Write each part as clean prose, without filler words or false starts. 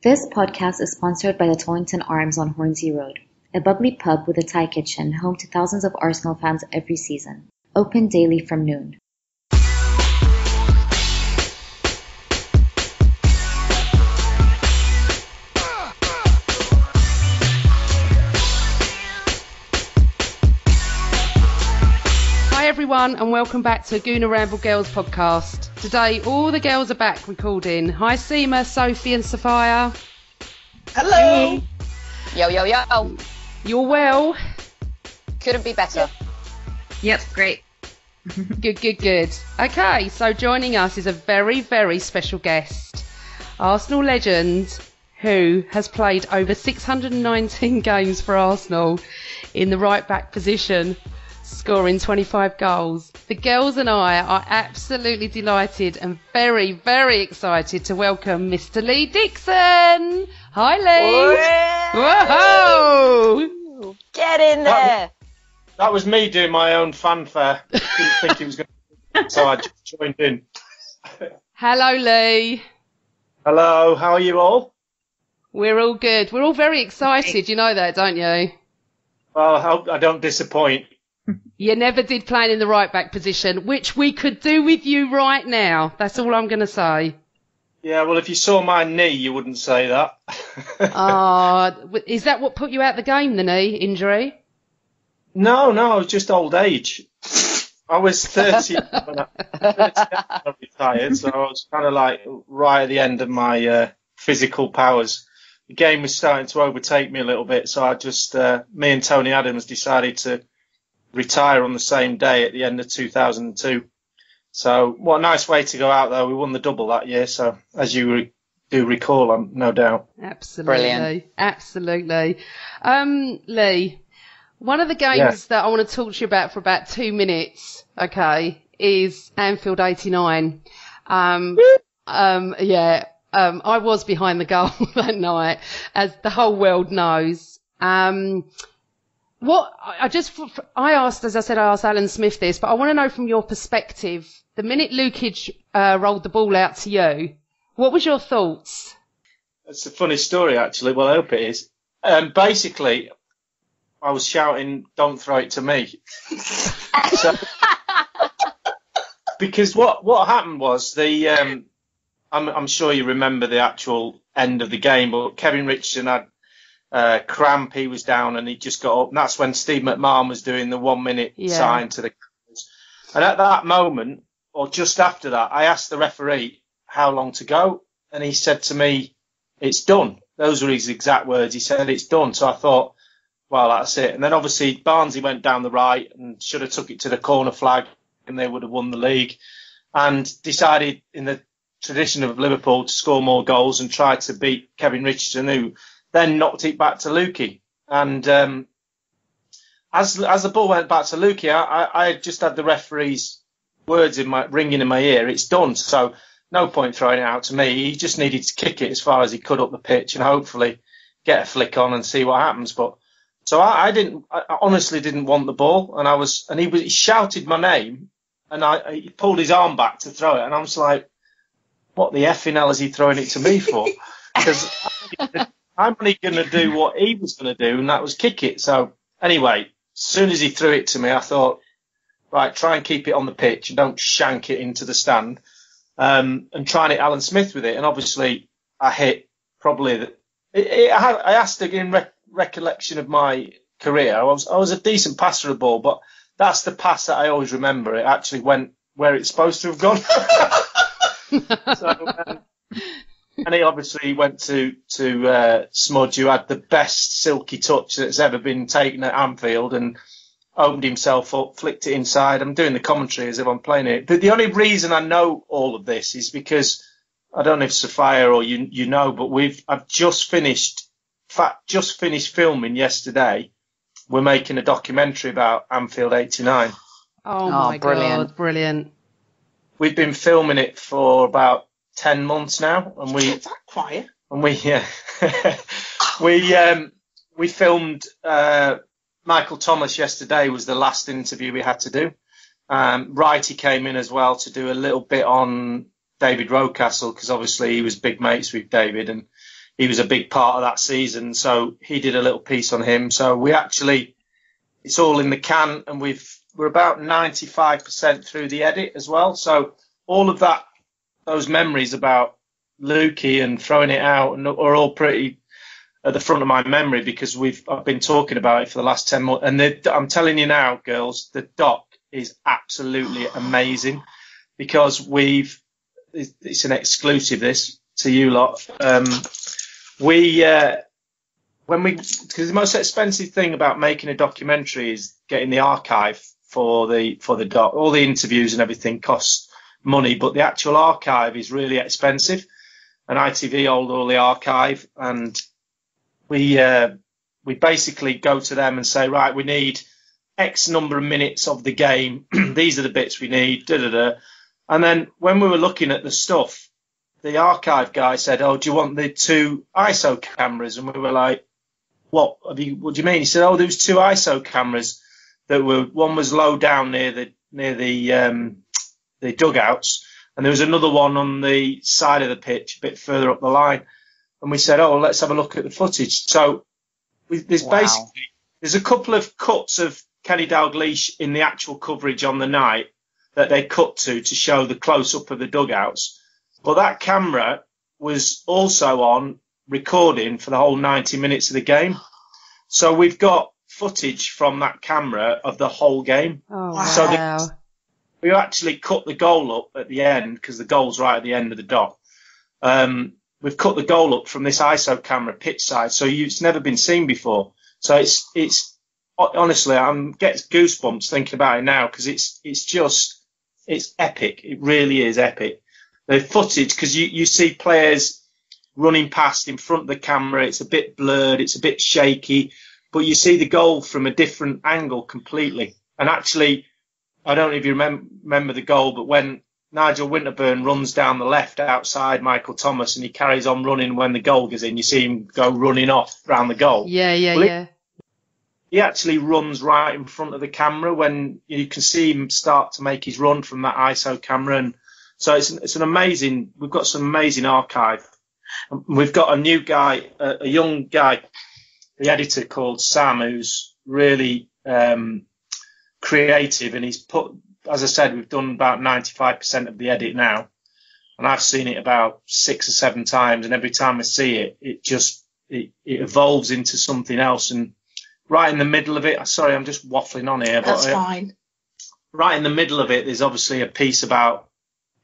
This podcast is sponsored by the Tollington Arms on Hornsey Road, a bubbly pub with a Thai kitchen, home to thousands of Arsenal fans every season. Open daily from noon. Hi everyone, and welcome back to Gooner Ramble Girls podcast. Today all the girls are back recording. Hi Sima, Sophie and Sophia. Hello. Yo, yo, yo. You're well? Couldn't be better. Yep, great. Good. Okay, so joining us is a very, very special guest. Arsenal legend who has played over 619 games for Arsenal in the right back position, scoring 25 goals. The girls and I are absolutely delighted and very, very excited to welcome Mr. Lee Dixon. Hi, Lee. Whoa! Get in there. That was me doing my own fanfare. Didn't think it was going to, so I just joined in. Hello, Lee. Hello, how are you all? We're all good. We're all very excited. You know that, don't you? Well, I hope I don't disappoint. You never did play in the right back position, which we could do with you right now. That's all I'm going to say. Yeah, well, if you saw my knee, you wouldn't say that. Is that what put you out the game, the knee injury? No, it was just old age. I was 30 when I retired, so I was kind of like right at the end of my physical powers. The game was starting to overtake me a little bit, so I just, me and Tony Adams decided to retire on the same day at the end of 2002. So what a nice way to go out, though. We won the double that year, so as you do recall, no doubt. Absolutely. Brilliant. Absolutely. Lee, one of the games that I want to talk to you about for about 2 minutes, okay, is Anfield 89. I was behind the goal that night, as the whole world knows. I asked Alan Smith this, but I want to know from your perspective, the minute Lukic rolled the ball out to you, what was your thoughts? It's a funny story, actually. Well, I hope it is. Basically, I was shouting, "Don't throw it to me." Because what happened was I'm sure you remember the actual end of the game, but Kevin Richardson had cramp, he was down and he just got up, and that's when Steve McMahon was doing the 1 minute sign to the cameras. And at that moment, or just after that, I asked the referee how long to go, and he said to me, "It's done." Those were his exact words. He said, "It's done." So I thought, well, that's it. And then obviously Barnsley went down the right and should have took it to the corner flag and they would have won the league, and decided in the tradition of Liverpool to score more goals and try to beat Kevin Richardson, who then knocked it back to Lukey. And as the ball went back to Lukey, I just had the referee's words ringing in my ear. It's done. So no point throwing it out to me. He just needed to kick it as far as he could up the pitch and hopefully get a flick on and see what happens. But so I honestly didn't want the ball, and he shouted my name, and he pulled his arm back to throw it, and I was like, what the effing hell is he throwing it to me for? Because I'm only going to do what he was going to do, and that was kick it. So anyway, as soon as he threw it to me, I thought, right, try and keep it on the pitch and don't shank it into the stand. And try and hit Alan Smith with it. And obviously I hit probably I asked again, recollection of my career. I was a decent passer of the ball, but that's the pass that I always remember. It actually went where it's supposed to have gone. And he obviously went to Smudge, who had the best silky touch that's ever been taken at Anfield, and opened himself up, flicked it inside. I'm doing the commentary as if I'm playing it. But the only reason I know all of this is because, I don't know if Sophia or you know, but I've just finished filming yesterday. We're making a documentary about Anfield 89. Oh my God, brilliant. We've been filming it for about 10 months now, and Is that quiet? And we filmed Michael Thomas yesterday. Was the last interview we had to do. Righty came in as well to do a little bit on David Rocastle, because obviously he was big mates with David, and he was a big part of that season. So he did a little piece on him. So it's all in the can, and we're about 95% through the edit as well. So all of those memories about Lukey and throwing it out are all pretty at the front of my memory, because I've been talking about it for the last 10 months. And I'm telling you now, girls, the doc is absolutely amazing, because it's an exclusive this to you lot. Because the most expensive thing about making a documentary is getting the archive for the doc. All the interviews and everything costs money, but the actual archive is really expensive. And ITV hold all the archive, and we basically go to them and say, right, we need X number of minutes of the game. These are the bits we need. Da da da. And then when we were looking at the stuff, the archive guy said, "Oh, do you want the 2 ISO cameras?" And we were like, "What do you mean?" He said, "Oh, there was 2 ISO cameras that one was low down near the dugouts, and there was another one on the side of the pitch, a bit further up the line." And we said, "Oh, well, let's have a look at the footage." So there's a couple of cuts of Kenny Dalglish in the actual coverage on the night that they cut to show the close-up of the dugouts. But that camera was also on recording for the whole 90 minutes of the game. So we've got footage from that camera of the whole game. Oh, wow. So we actually cut the goal up at the end, because the goal's right at the end of the dock. We've cut the goal up from this ISO camera pitch side, so it's never been seen before. So it's honestly, I'm getting goosebumps thinking about it now, because it's epic. It really is epic. The footage, because you see players running past in front of the camera. It's a bit blurred. It's a bit shaky, but you see the goal from a different angle completely. And actually, I don't know if you remember the goal, but when Nigel Winterburn runs down the left outside Michael Thomas and he carries on running when the goal goes in, you see him go running off around the goal. Yeah. He actually runs right in front of the camera when you can see him start to make his run from that ISO camera. And so it's an amazing, we've got some amazing archive. We've got a new guy, a young guy, the editor called Sam, who's really creative, and he's put, as I said, we've done about 95% of the edit now, and I've seen it about 6 or 7 times, and every time I see it, it evolves into something else. And right in the middle of it, sorry, I'm just waffling on here. That's fine. Right in the middle of it, there's obviously a piece about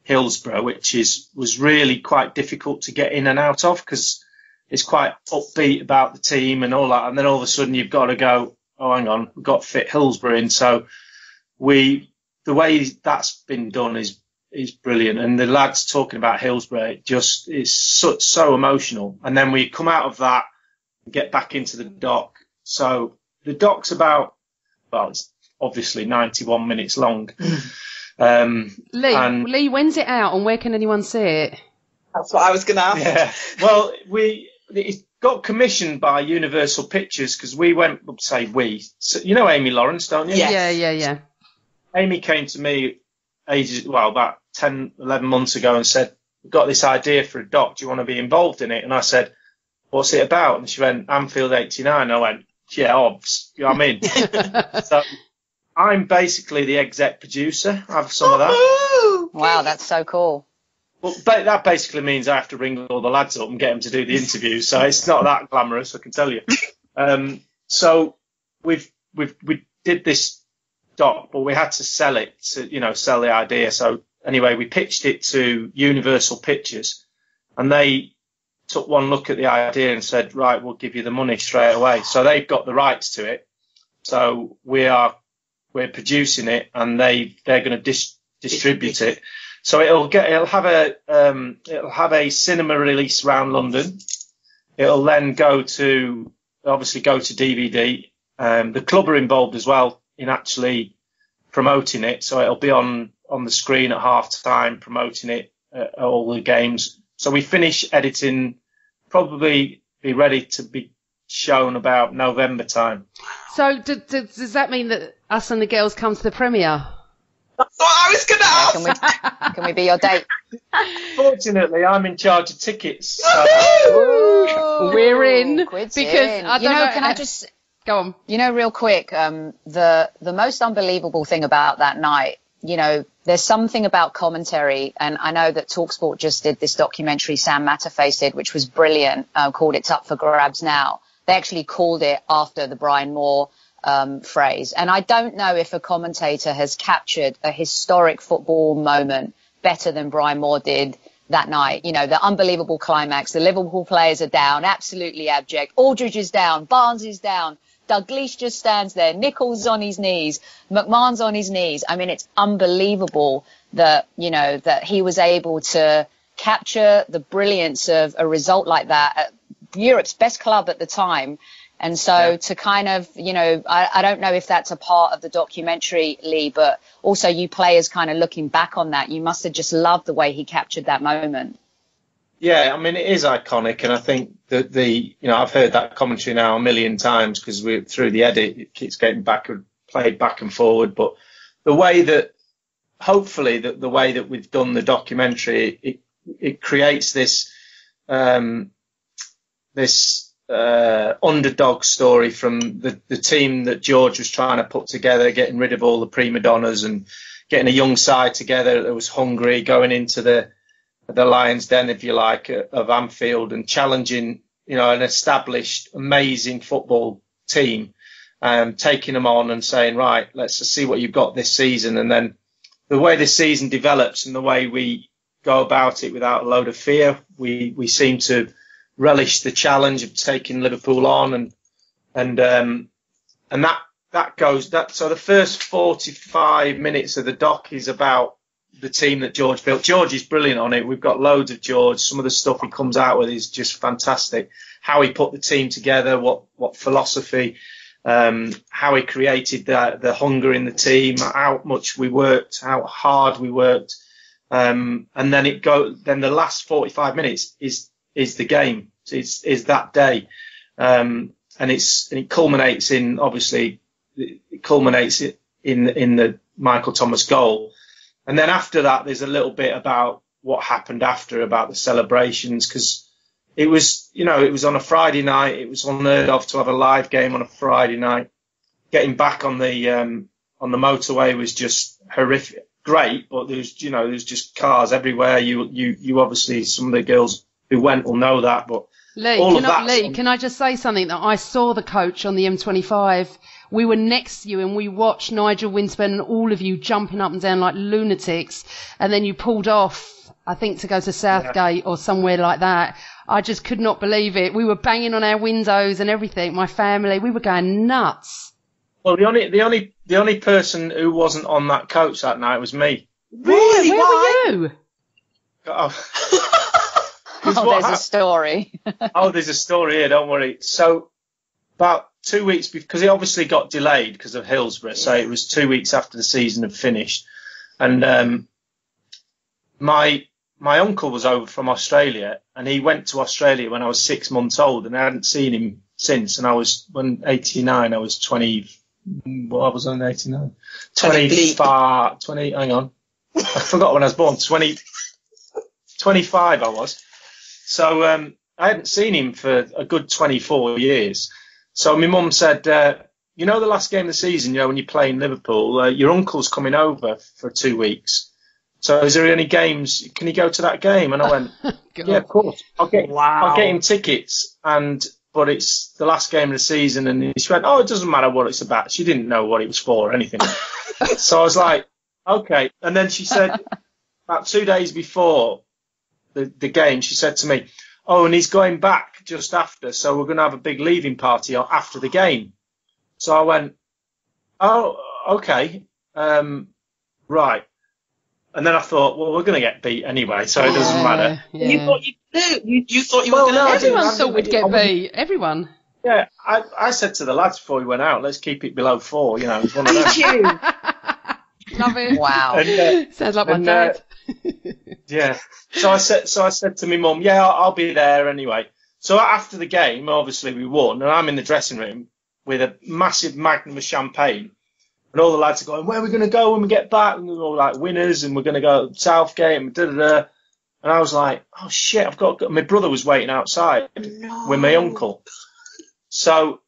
Hillsborough, which was really quite difficult to get in and out of, because it's quite upbeat about the team and all that, and then all of a sudden you've got to go, oh, hang on, we've got to fit Hillsborough in. So the way that's been done is brilliant. And the lads talking about Hillsborough, it just is so emotional. And then we come out of that and get back into the doc. So the doc's about, well, it's obviously 91 minutes long. Lee, when's it out and where can anyone see it? That's what I was going to ask. Yeah. Well, it got commissioned by Universal Pictures, because we went, so you know Amy Lawrence, don't you? Yes. Yeah. Amy came to me about 10, 11 months ago and said, we've got this idea for a doc. Do you want to be involved in it? And I said, what's it about? And she went, Anfield 89. I went, yeah, obs. I'm in. So I'm basically the exec producer. I have some of that. Wow, that's so cool. Well, that basically means I have to ring all the lads up and get them to do the interviews. So it's not that glamorous, I can tell you. So we did this doc, but we had to sell it to, sell the idea. So anyway, we pitched it to Universal Pictures, and they took one look at the idea and said, right, we'll give you the money straight away. So they've got the rights to it. So we're producing it, and they're going to distribute it. So it'll have a cinema release around London. It'll then go to DVD. The club are involved as well in actually promoting it. So it'll be on the screen at half time, promoting it at all the games. So we finish editing, probably be ready to be shown about November time. So does that mean that us and the girls come to the premiere? That's what I was going to ask. Can we be your date? Fortunately, I'm in charge of tickets. We're in Quid's because in. I don't know. Can I just go on? Real quick, the most unbelievable thing about that night, there's something about commentary, and I know that TalkSport just did this documentary Sam Matterface did, which was brilliant, called It's Up for Grabs Now. They actually called it after the Brian Moore phrase. And I don't know if a commentator has captured a historic football moment better than Brian Moore did that night. The unbelievable climax. The Liverpool players are down, absolutely abject. Aldridge is down. Barnes is down. Dalglish just stands there. Nichols on his knees. McMahon's on his knees. I mean, it's unbelievable that, that he was able to capture the brilliance of a result like that at Europe's best club at the time. And so to kind of, I don't know if that's a part of the documentary, Lee, but also you players kind of looking back on that, you must have just loved the way he captured that moment. Yeah, I mean, it is iconic. And I think that I've heard that commentary now a million times because we're through the edit, it keeps getting played back and forward. But the way that, hopefully, the way that we've done the documentary, it creates this, underdog story from the team that George was trying to put together, getting rid of all the prima donnas and getting a young side together that was hungry, going into the Lions' Den, if you like, of Anfield and challenging, an established, amazing football team, taking them on and saying, right, let's see what you've got this season. And then the way this season develops and the way we go about it without a load of fear, we seem to relish the challenge of taking Liverpool on, and that goes. So the first 45 minutes of the doc is about the team that George built. George is brilliant on it. We've got loads of George. Some of the stuff he comes out with is just fantastic. How he put the team together, what philosophy, how he created the hunger in the team, how much we worked, how hard we worked, and then Then the last 45 minutes is the game. Is that day, and it culminates in the Michael Thomas goal, and then after that there's a little bit about what happened after, about the celebrations, because it was on a Friday night. It was unheard of to have a live game on a Friday night. Getting back on the motorway was just horrific. Great, but there's just cars everywhere. You obviously, some of the girls who went will know that, but Lee, can I just say something? That I saw the coach on the M25. We were next to you and we watched Nigel Winston and all of you jumping up and down like lunatics, and then you pulled off, I think, to go to Southgate or somewhere like that. I just could not believe it. We were banging on our windows and everything. My family, we were going nuts. Well, the only person who wasn't on that coach that night was me. Really? Where were you? There's a story. There's a story here, don't worry. So about 2 weeks, because it obviously got delayed because of Hillsborough, so it was 2 weeks after the season had finished. And my uncle was over from Australia, and he went to Australia when I was 6 months old, and I hadn't seen him since. And I was 89, I was 20. What was I in 89? 20, hang on. I forgot when I was born. 25 I was. So I hadn't seen him for a good 24 years. So my mum said, the last game of the season, when you play in Liverpool, your uncle's coming over for 2 weeks. So is there any games? Can you go to that game? And I went, yeah, of course. I'll get him tickets. But it's the last game of the season. And she went, it doesn't matter what it's about. She didn't know what it was for or anything. So I was like, okay. And then she said, about 2 days before the game, she said to me, and he's going back just after, so we're going to have a big leaving party after the game. So I went, okay, right. And then I thought, well, we're going to get beat anyway, so it doesn't matter. Yeah. You thought you'd do. You thought you were going to. Everyone thought we'd get beat. Everyone. Yeah, I said to the lads before we went out, let's keep it below 4. It's one of them. Did you? Love it. Wow. Sounds like my dad. Yeah. So I said to my mum, I'll be there anyway. So after the game, obviously we won, and I'm in the dressing room with a massive magnum of champagne, And all the lads are going, where are we going to go when we get back? And we're all like winners, and we're going to go to Southgate and da-da-da. And I was like, oh shit, I've got to go. My brother was waiting outside with my uncle. So,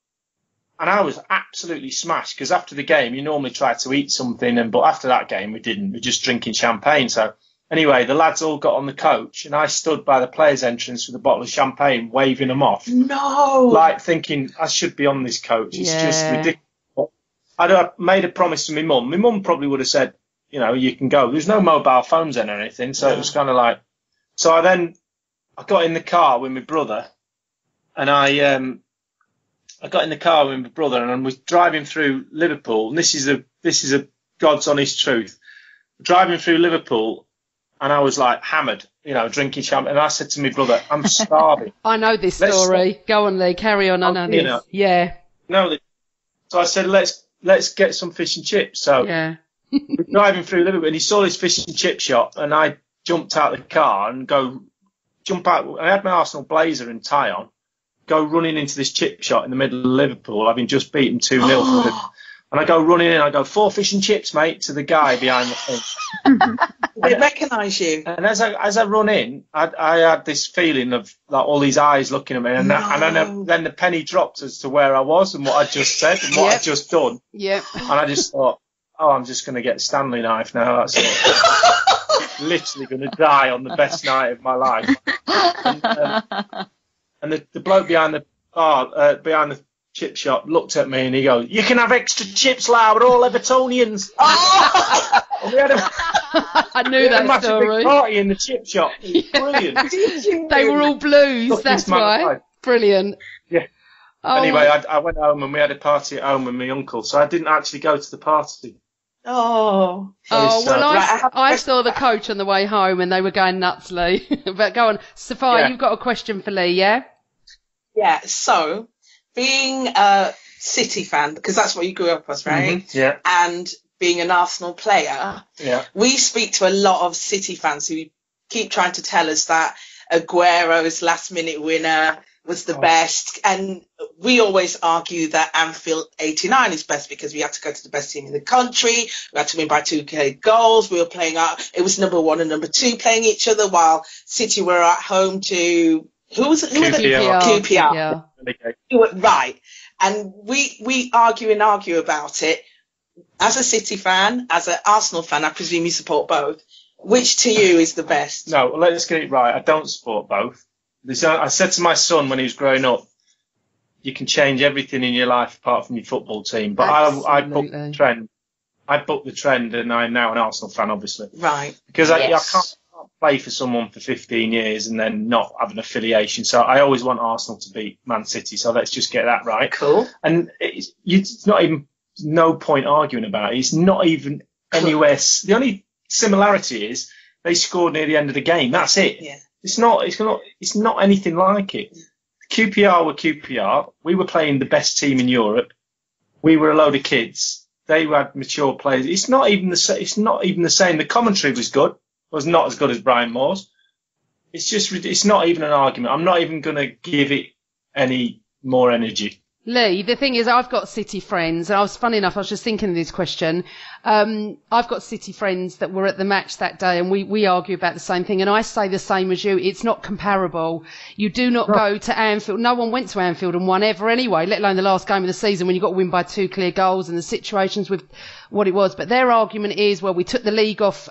and I was absolutely smashed, because after the game, you normally try to eat something, but after that game, we didn't. We were just drinking champagne. So anyway, the lads all got on the coach, and I stood by the players' entrance with a bottle of champagne, waving them off. No. Like thinking, I should be on this coach. It's just ridiculous. I made a promise to my mum. My mum probably would have said, you can go. There's no mobile phones then or anything. So it was kind of like, so I got in the car with my brother, and I got in the car with my brother, and I was driving through Liverpool. And this is a God's honest truth. Driving through Liverpool, and I was like hammered, drinking champagne. And I said to my brother, I'm starving. I know this story. Go on, Lee. Carry on. I know this. Yeah. No. So I said, let's get some fish and chips. So we're driving through Liverpool, and he saw this fish and chip shop, and I jumped out of the car and jump out. I had my Arsenal blazer and tie on, go running into this chip shop in the middle of Liverpool, having just beaten 2-0. And I go running in, I go, 4 fish and chips, mate, to the guy behind the thing. They recognise you. And as I run in, I had this feeling of like all these eyes looking at me, and then the penny dropped as to where I was and what I'd just said and what I'd just done. Yep. And I just thought, I'm just going to get a Stanley knife now. That's it. Literally going to die on the best night of my life. And the bloke behind the chip shop looked at me and he goes, you can have extra chips, lad, we're all Evertonians. I knew that story. Big party in the chip shop. It was brilliant. They were all blues, that's why. Brilliant. Yeah. Anyway, I went home and we had a party at home with my uncle, so I didn't actually go to the party. Oh, well, I saw the coach on the way home and they were going nuts, Lee. But go on, Sophia, you've got a question for Lee, yeah? Yeah, so being a City fan, because that's what you grew up as, right? Mm-hmm. Yeah. And being an Arsenal player, we speak to a lot of City fans who keep trying to tell us that Aguero's last-minute winner was the best, and we always argue that Anfield 89 is best because we had to go to the best team in the country, we had to win by 2 goals, we were playing it was number 1 and number 2 playing each other, while City were at home to QPR. Yeah. Right, and we argue about it. As a City fan, as an Arsenal fan, I presume you support both. Which to you is the best? No, let's get it right. I don't support both. I said to my son when he was growing up, you can change everything in your life apart from your football team. But I booked the trend. I booked the trend, and I'm now an Arsenal fan, obviously. Right. Because I can't play for someone for 15 years and then not have an affiliation. So I always want Arsenal to beat Man City. So let's just get that right. Cool. And it's not even no point arguing about it. It's not even anywhere. The only similarity is they scored near the end of the game. That's it. Yeah. It's not anything like it. QPR were QPR. We were playing the best team in Europe. We were a load of kids. They had mature players. It's not even the same. The commentary was good. It was not as good as Brian Moore's. It's not even an argument. I'm not even going to give it any more energy. Lee, the thing is, I've got City friends, and funny enough, I was just thinking of this question. I've got City friends that were at the match that day, and we argue about the same thing, and I say the same as you. It's not comparable. You do not go to Anfield. No one went to Anfield and won ever anyway, let alone the last game of the season when you got to win by 2 clear goals and the situations with what it was. But their argument is, well, we took the league off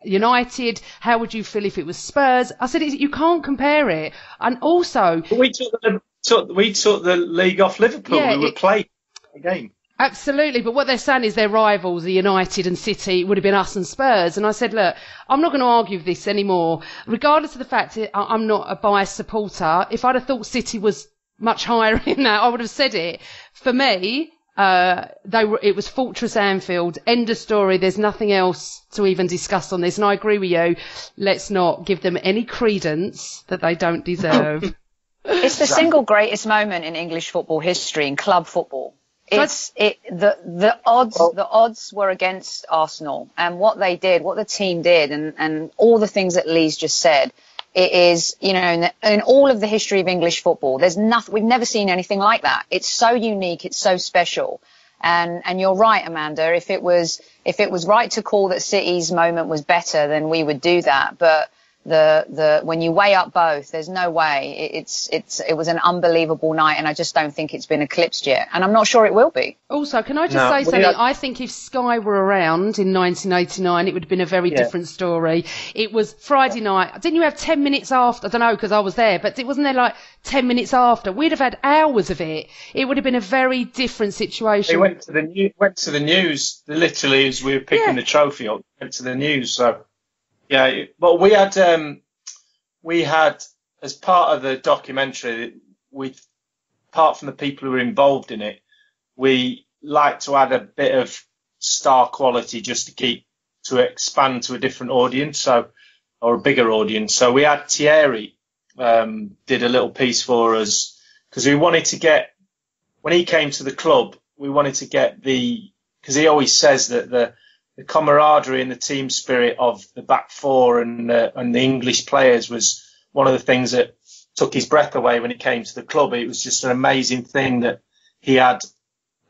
United. How would you feel if it was Spurs? I said, you can't compare it. And also... But we took the league off Liverpool. Yeah, we were playing the game. Absolutely, but what they're saying is their rivals are United and City. It would have been us and Spurs. And I said, look, I'm not going to argue with this anymore. Regardless of the fact that I'm not a biased supporter, if I'd have thought City was much higher in that, I would have said it. For me, it was Fortress Anfield. End of story. There's nothing else to even discuss on this. And I agree with you. Let's not give them any credence that they don't deserve. It's the single greatest moment in English football history, in club football. The odds were against Arsenal, and what they did, what the team did, and all the things that Lee's just said. It is, in all of the history of English football, there's nothing. We've never seen anything like that. It's so unique. It's so special. And you're right, Amanda. If it was right to call that City's moment was better, then we would do that. But when you weigh up both, there's no way. It was an unbelievable night, and I just don't think it's been eclipsed yet, and I'm not sure it will be. Also, can I just say something? I think if Sky were around in 1989, it would have been a very different story. It was Friday night. Didn't you have 10 minutes after? I don't know, because I was there, but wasn't there like 10 minutes after? We'd have had hours of it. It would have been a very different situation. They went to the news literally as we were picking the trophy up. Went to the news, so. Yeah, well, we had as part of the documentary, apart from the people who were involved in it, we like to add a bit of star quality just to expand to a different audience, or a bigger audience. So we had Thierry did a little piece for us because we wanted to get, when he came to the club, we wanted to get because he always says that the camaraderie and the team spirit of the back four and the English players was one of the things that took his breath away when he came to the club. It was just an amazing thing that he had,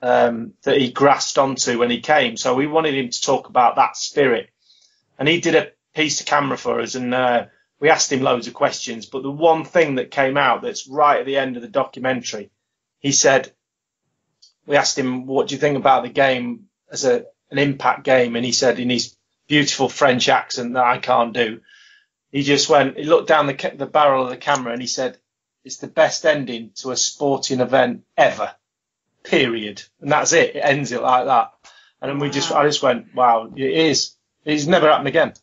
that he grasped onto when he came. So we wanted him to talk about that spirit. And he did a piece to camera for us, and we asked him loads of questions. But the one thing that came out that's right at the end of the documentary, he said, we asked him, what do you think about the game as an impact game? And he said in his beautiful French accent that I can't do, he looked down the barrel of the camera and he said, it's the best ending to a sporting event ever, period. And that's it. It ends it like that. And then I just went, wow, it is. It's never happened again.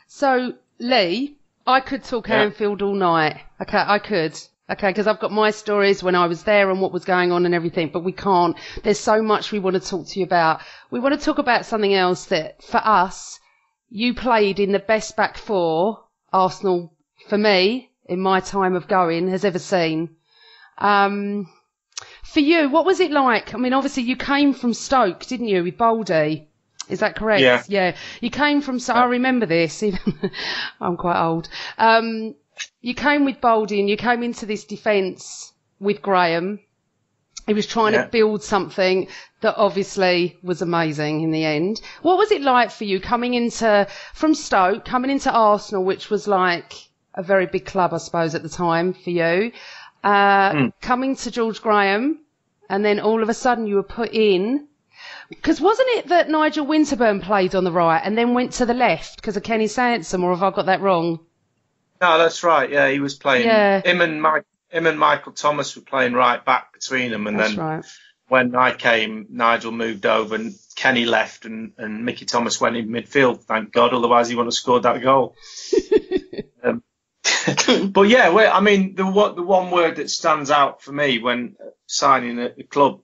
So, Lee, I could talk Anfield all night. Okay, I could. Okay, because I've got my stories when I was there and what was going on and everything, but we can't. There's so much we want to talk to you about. We want to talk about something else that, for us, you played in the best back four Arsenal, for me, in my time of going, has ever seen. For you, what was it like? I mean, obviously you came from Stoke, didn't you, with Baldy? Is that correct? Yeah. You came from, I remember this, I'm quite old. You came with Baldy and you came into this defence with Graham. He was trying to build something that obviously was amazing in the end. What was it like for you from Stoke, coming into Arsenal, which was like a very big club, I suppose, at the time for you, coming to George Graham, and then all of a sudden you were put in? Because wasn't it that Nigel Winterburn played on the right and then went to the left because of Kenny Sansom, or have I got that wrong? No, that's right. Yeah, he was playing. Yeah. Him and Michael Thomas were playing right back between them, and then when I came, Nigel moved over and Kenny left, and Mickey Thomas went in midfield. Thank God, otherwise he wouldn't have scored that goal. But yeah, I mean, the one word that stands out for me when signing at the club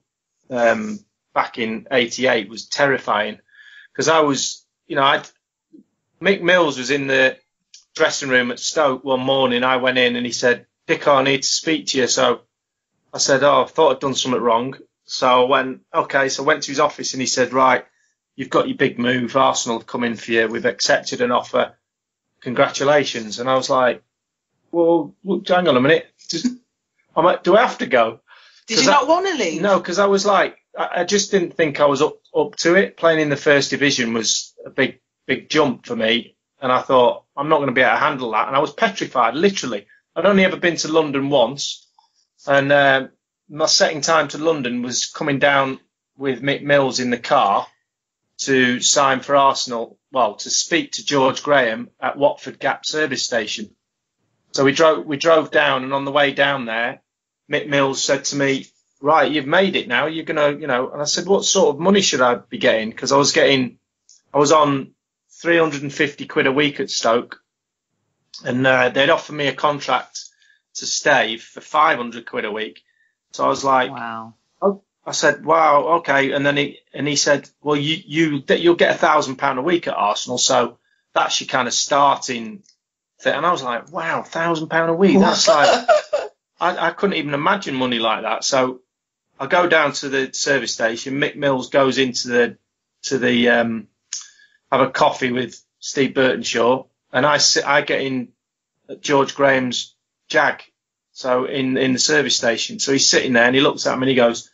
back in '88 was terrifying, because I was, Mick Mills was in the dressing room at Stoke one morning. I went in and he said, Dico, I need to speak to you. So I said, I thought I'd done something wrong. So I went to his office and he said, right, you've got your big move. Arsenal have come in for you. We've accepted an offer. Congratulations. And I was like, well, hang on a minute. Do I have to go? Did you not want to leave? No, because I was like, I just didn't think I was up to it. Playing in the first division was a big jump for me. And I thought, I'm not going to be able to handle that. And I was petrified, literally. I'd only ever been to London once. And my setting time to London was coming down with Mick Mills in the car to sign for Arsenal, to speak to George Graham at Watford Gap service station. So we drove down, and on the way down there, Mick Mills said to me, right, you've made it now. You're going to, and I said, what sort of money should I be getting? Because I was on 350 quid a week at Stoke, and they'd offered me a contract to stay for 500 quid a week. So I was like, wow. Oh, I said, wow, okay. And then he said, well, you'll get £1,000 a week at Arsenal, so that's your kind of starting thing. And I was like, wow, £1,000 a week. That's like, I couldn't even imagine money like that. So I go down to the service station. Mick Mills goes into the have a coffee with Steve Burtonshaw, and I get in at George Graham's Jag, so in the service station. So he's sitting there and he looks at me and he goes,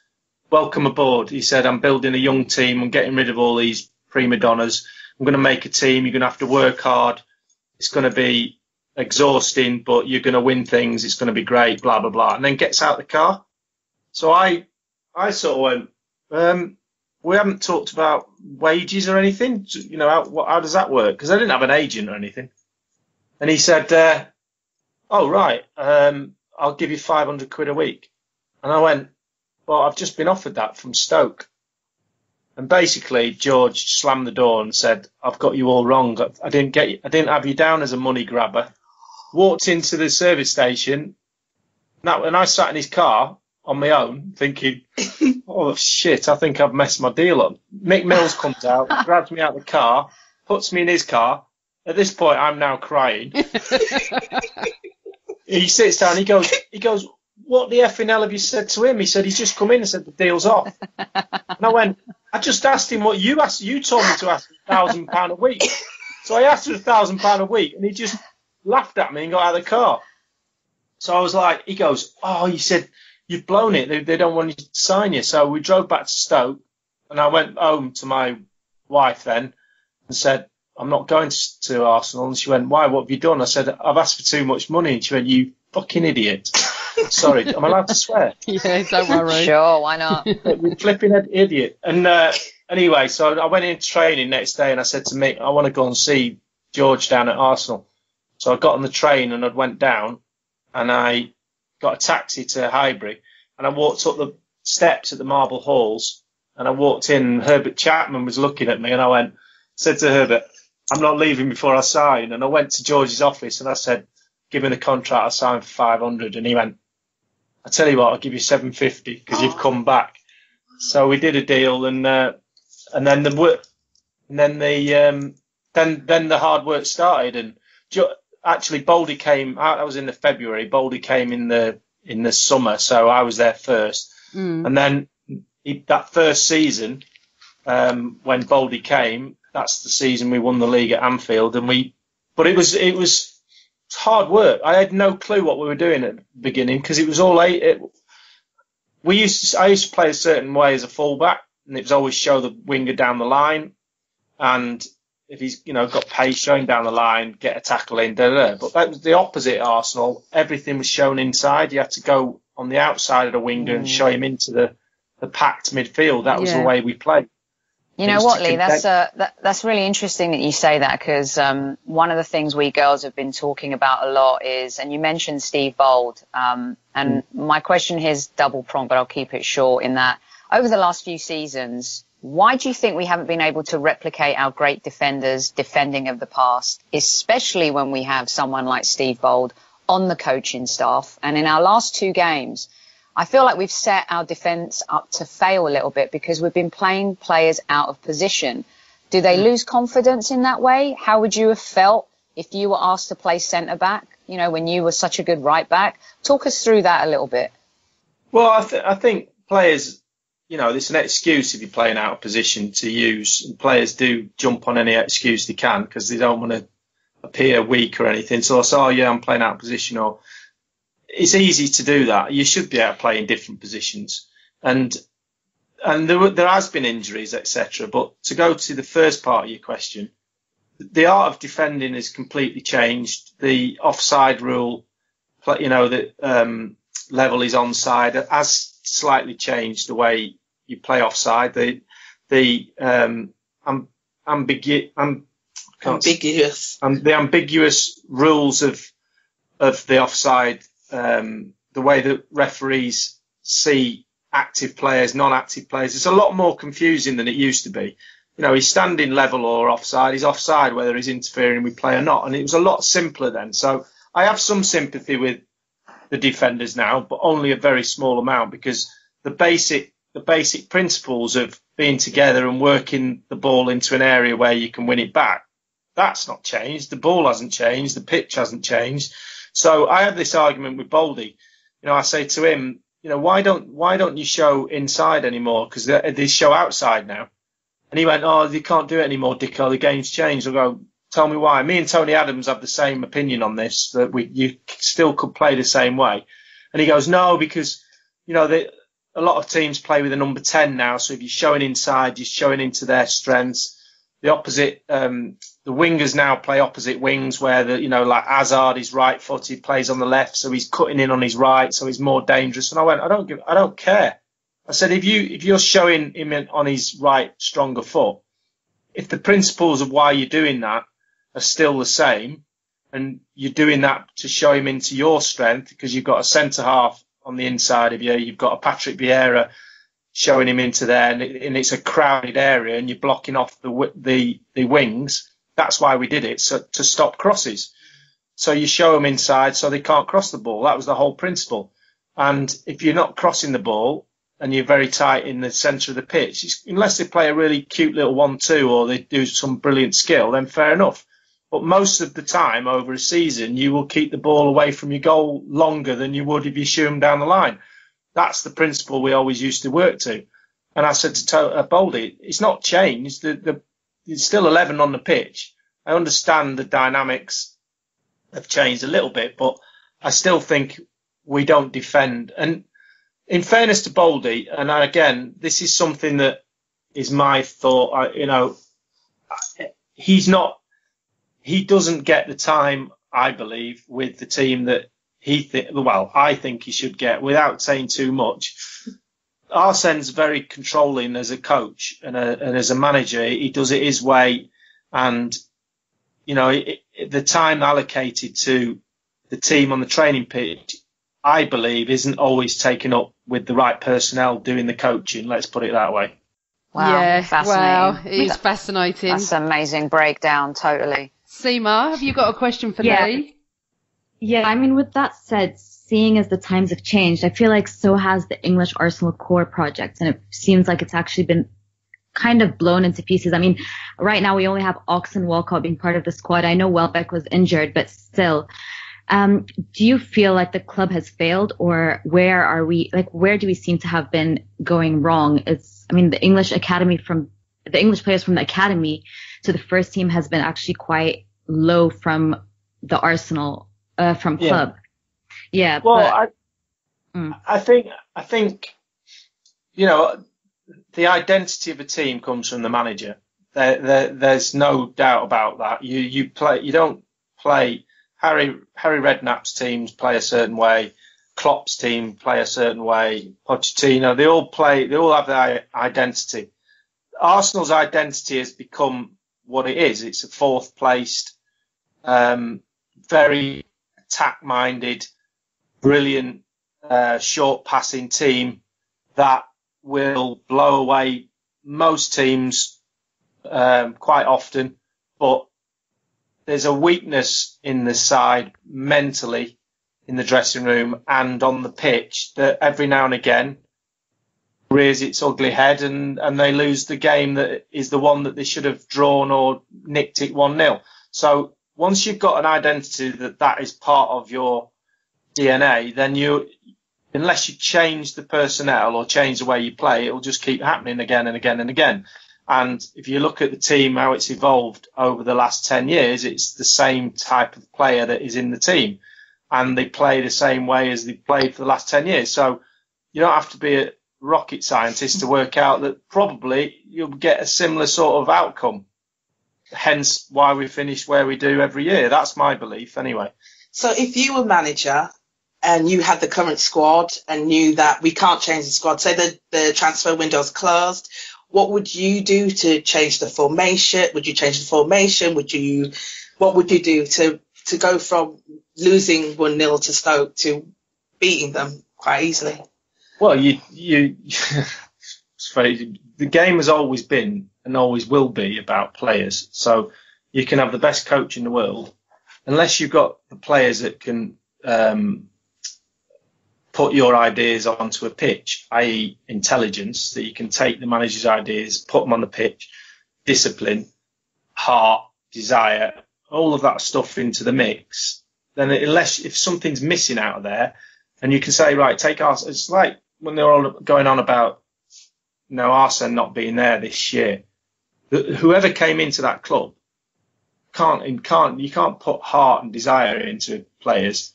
welcome aboard. He said, I'm building a young team. I'm getting rid of all these prima donnas. I'm going to make a team. You're going to have to work hard. It's going to be exhausting, but you're going to win things. It's going to be great, blah, blah, blah. And then gets out the car. So I sort of went, we haven't talked about wages or anything. You know, how does that work? Because I didn't have an agent or anything. And he said, oh, right, I'll give you 500 quid a week. And I went, well, I've just been offered that from Stoke. And basically, George slammed the door and said, I've got you all wrong. I didn't have you down as a money grabber. Walked into the service station. And I sat in his car on my own thinking, oh, shit, I think I've messed my deal up. Mick Mills comes out, grabs me out of the car, puts me in his car. At this point, I'm now crying. He sits down, he goes, what the effing hell have you said to him? He said, he's just come in and said the deal's off. And I went, I just asked him what you asked. You told me to ask £1,000 a week. So I asked for £1,000 a week, and he just laughed at me and got out of the car. So I was like, he goes, oh, he said, you've blown it. They don't want you to sign you. So we drove back to Stoke, and I went home to my wife then and said, I'm not going to Arsenal. And she went, why? What have you done? I said, I've asked for too much money. And she went, you fucking idiot. Sorry, am I allowed to swear? Yeah, don't worry. Sure, why not? You flipping idiot. And anyway, so I went into training next day and I said to Mick, I want to go and see George down at Arsenal. So I got on the train and I went down and I got a taxi to Highbury and I walked up the steps at the Marble Halls and I walked in and Herbert Chapman was looking at me and I said to Herbert, I'm not leaving before I sign. And I went to George's office and I said, give me the contract, I'll sign for 500. And he went, I tell you what, I'll give you 750 because you've come back. So we did a deal, and then the hard work started. And actually, Baldy came. I was in the February. Baldy came in the summer, so I was there first. And then that first season, when Baldy came, that's the season we won the league at Anfield, but it was hard work. I had no clue what we were doing at the beginning because it was all I used to play a certain way as a fullback, and it was always show the winger down the line, and if he's got pace, show him down the line, get a tackle in, But that was the opposite at Arsenal. Everything was shown inside. You had to go on the outside of the winger and show him into the packed midfield. That was the way we played. You know what, Lee? That's really interesting that you say that because one of the things we girls have been talking about a lot is, and you mentioned Steve Bold, and my question here is double pronged, but I'll keep it short. In that, over the last few seasons, why do you think we haven't been able to replicate our great defenders' defending of the past, especially when we have someone like Steve Bold on the coaching staff? And in our last two games, I feel like we've set our defence up to fail a little bit because we've been playing players out of position. Do they lose confidence in that way? How would you have felt if you were asked to play centre-back, when you were such a good right-back? Talk us through that a little bit. Well, I think players, there's an excuse if you're playing out of position to use. And players do jump on any excuse they can because they don't want to appear weak or anything. So I say, oh, yeah, I'm playing out of position, or it's easy to do that. You should be able to play in different positions. And there has been injuries, etc. But to go to the first part of your question, the art of defending has completely changed. The offside rule, the level is onside, has slightly changed the way you play offside. The ambiguous rules of the offside. The way that referees see active players, non-active players, it's a lot more confusing than it used to be. He's standing level or offside, he's offside whether he's interfering with play or not, and it was a lot simpler then. So I have some sympathy with the defenders now, but only a very small amount, because the basic principles of being together and working the ball into an area where you can win it back, that's not changed. The ball hasn't changed, the pitch hasn't changed. So I have this argument with Baldy. I say to him, why don't you show inside anymore? Because they show outside now. And he went, oh, you can't do it anymore, Dicko. The game's changed. I go, tell me why. Me and Tony Adams have the same opinion on this, that you still could play the same way. And he goes, no, because, a lot of teams play with a number 10 now. So if you're showing inside, you're showing into their strengths. The opposite, the wingers now play opposite wings where like Hazard is right footed, plays on the left. So he's cutting in on his right. So he's more dangerous. And I went, I don't care. I said, if you're showing him on his right, stronger foot, if the principles of why you're doing that are still the same, and you're doing that to show him into your strength, because you've got a centre half on the inside of you, you've got a Patrick Vieira showing him into there, and it's a crowded area, and you're blocking off the wings. That's why we did it, so to stop crosses. So you show them inside so they can't cross the ball. That was the whole principle. And if you're not crossing the ball and you're very tight in the centre of the pitch, unless they play a really cute little 1-2 or they do some brilliant skill, then fair enough. But most of the time over a season, you will keep the ball away from your goal longer than you would if you shoot them down the line. That's the principle we always used to work to. And I said to Boldy, it's not changed. There's still 11 on the pitch. I understand the dynamics have changed a little bit, but I still think we don't defend. And in fairness to Boldy, and again, this is something that is my thought, he doesn't get the time, I believe, with the team that I think he should get, without saying too much. Arsene's very controlling as a coach and as a manager. He does it his way, and the time allocated to the team on the training pitch, I believe, isn't always taken up with the right personnel doing the coaching. Let's put it that way. Wow, yeah, fascinating. Wow, it is fascinating. That's an amazing breakdown, totally. Sima, have you got a question for Lee? Yeah, I mean, with that said, seeing as the times have changed, I feel like so has the English Arsenal core project, and it seems like it's actually been kind of blown into pieces. I mean, right now we only have Ox and Walcott being part of the squad. I know Welbeck was injured, but still. Do you feel like the club has failed, or where do we seem to have been going wrong? The English players from the academy to the first team has been actually quite low from the Arsenal, from club. Yeah. Well, I think, the identity of a team comes from the manager. There's no doubt about that. You don't play. Harry Redknapp's teams play a certain way. Klopp's team play a certain way. Pochettino, they all have their identity. Arsenal's identity has become what it is. It's a fourth placed, very attack-minded, brilliant, short passing team that will blow away most teams quite often, but there's a weakness in the side mentally in the dressing room and on the pitch that every now and again rears its ugly head, and they lose the game that is the one that they should have drawn or nicked it 1-0. So once you've got an identity that is part of your DNA, then unless you change the personnel or change the way you play, it will just keep happening again and again and again. And if you look at the team, how it's evolved over the last 10 years, it's the same type of player that is in the team. And they play the same way as they played for the last 10 years. So you don't have to be a rocket scientist to work out that probably you'll get a similar sort of outcome. Hence why we finish where we do every year. That's my belief anyway. So if you were manager and you had the current squad and knew that we can't change the squad, say the transfer window's closed, what would you do to change the formation? Would you change the formation? What would you do to go from losing 1-0 to Stoke to beating them quite easily? Well, the game has always been and always will be about players. So you can have the best coach in the world, unless you've got the players that can put your ideas onto a pitch, i.e. intelligence, that you can take the manager's ideas, put them on the pitch, discipline, heart, desire, all of that stuff into the mix, then if something's missing out of there, and you can say, right, take Arsene. It's like when they're all going on about, Arsene not being there this year. Whoever came into that club you can't put heart and desire into players.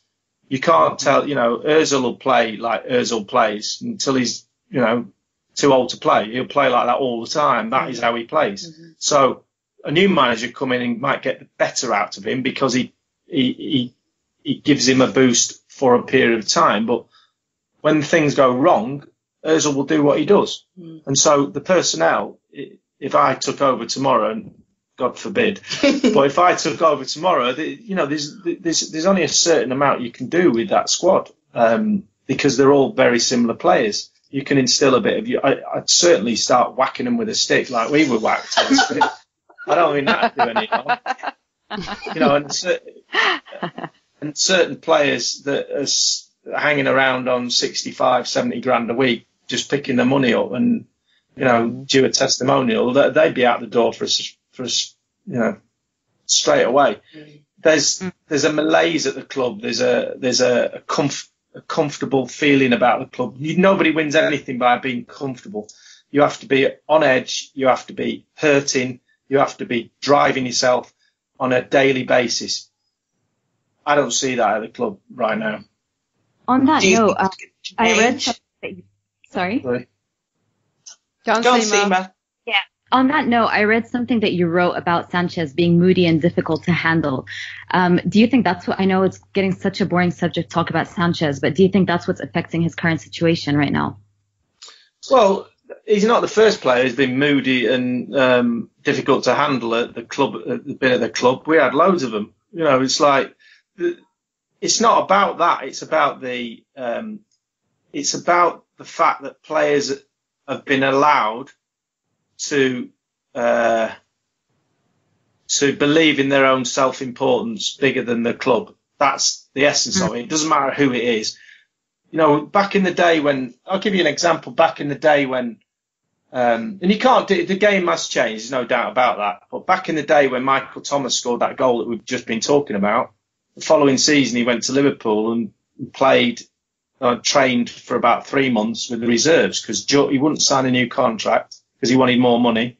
You can't tell, Ozil will play like Ozil plays until he's, too old to play. He'll play like that all the time. That is how he plays. Mm-hmm. So a new manager coming in might get the better out of him because he gives him a boost for a period of time. But when things go wrong, Ozil will do what he does. Mm. And so the personnel, if I took over tomorrow, and God forbid, but if I took over tomorrow, there's only a certain amount you can do with that squad because they're all very similar players. You can instill a bit of you. I'd certainly start whacking them with a stick like we were whacked with a stick. I don't mean that to do any harm. And certain players that are hanging around on 65, 70 grand a week, just picking the money up and, due a testimonial, they'd be out the door for us, straight away. There's a malaise at the club. There's a comfortable feeling about the club. Nobody wins anything by being comfortable. You have to be on edge. You have to be hurting. You have to be driving yourself on a daily basis. I don't see that at the club right now. On that note, I read something. Sorry. Go on, Sima. Yeah. On that note, I read something that you wrote about Sanchez being moody and difficult to handle. Do you think that's what, I know it's getting such a boring subject to talk about Sanchez, but do you think that's what's affecting his current situation right now? Well, he's not the first player who's been moody and difficult to handle at the club. Been at the club. We had loads of them. It's like it's not about that. It's about the fact that players have been allowed to believe in their own self-importance bigger than the club. That's the essence of it. It doesn't matter who it is. Back in the day when, I'll give you an example, back in the day when, and you can't do, the game has changed, there's no doubt about that. But back in the day when Michael Thomas scored that goal that we've just been talking about, the following season he went to Liverpool and played, trained for about 3 months with the reserves because he wouldn't sign a new contract because he wanted more money.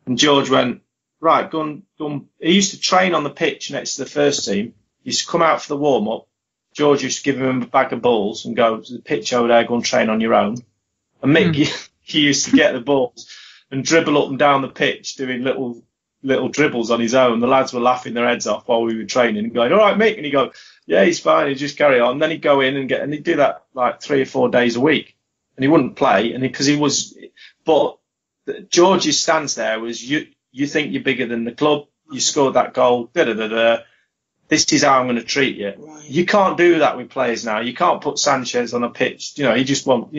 And George went, right, go on. He used to train on the pitch next to the first team. He used to come out for the warm-up. George used to give him a bag of balls and go to the pitch over there, go and train on your own. And Mick, he used to get the balls and dribble up and down the pitch doing little dribbles on his own. The lads were laughing their heads off while we were training and going, all right, Mick. And he'd go, yeah, he's fine. He'd just carry on. And then he'd go in and he'd do that like 3 or 4 days a week. And he wouldn't play. But George's stance there was, you think you're bigger than the club. You scored that goal. This is how I'm going to treat you. Right. You can't do that with players now. You can't put Sanchez on a pitch. He just won't,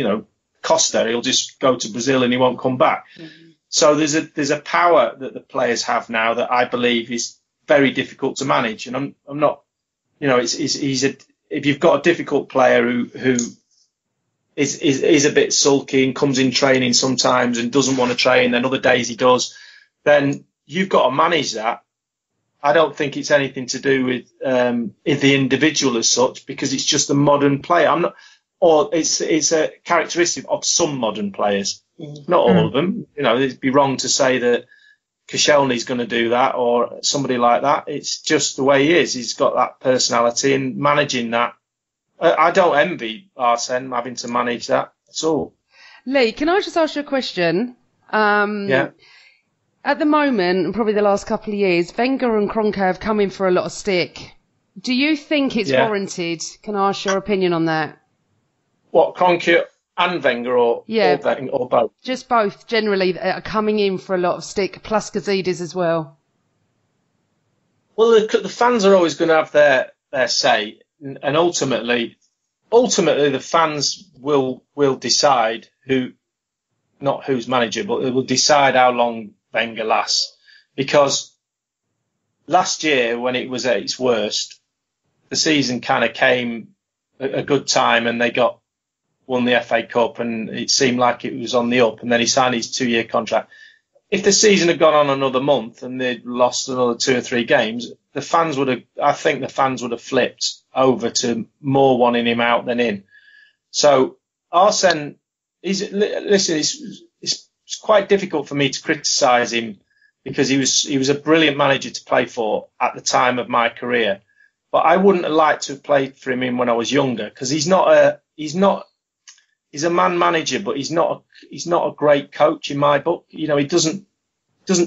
Costa, he'll just go to Brazil and he won't come back. Mm-hmm. So there's a power that the players have now that I believe is very difficult to manage. And I'm not, if you've got a difficult player who is a bit sulky and comes in training sometimes and doesn't want to train, then other days he does, then you've got to manage that. I don't think it's anything to do with the individual as such, because it's just a modern player. It's a characteristic of some modern players, not all of them. It'd be wrong to say that Koscielny's going to do that or somebody like that. It's just the way he is. He's got that personality, and managing that. I don't envy Arsene having to manage that at all. Lee, can I just ask you a question? Yeah. At the moment, and probably the last couple of years, Wenger and Kroenke have come in for a lot of stick. Do you think it's warranted? Can I ask your opinion on that? What, Kroenke and Wenger or both? Just both, generally, are coming in for a lot of stick, plus Gazidis as well. Well, the fans are always going to have their say, and ultimately the fans will decide not who's manager, but it will decide how long Wenger lasts. Because last year, when it was at its worst, the season kind of came a good time and they won the FA Cup and it seemed like it was on the up, and then he signed his 2-year contract. If the season had gone on another month and they'd lost another 2 or 3 games, I think the fans would have flipped over to more wanting him out than in. So Arsene, it's quite difficult for me to criticise him because he was a brilliant manager to play for at the time of my career. But I wouldn't have liked to have played for him when I was younger, because he's not he's a man manager, but he's not a great coach in my book. You know, he doesn't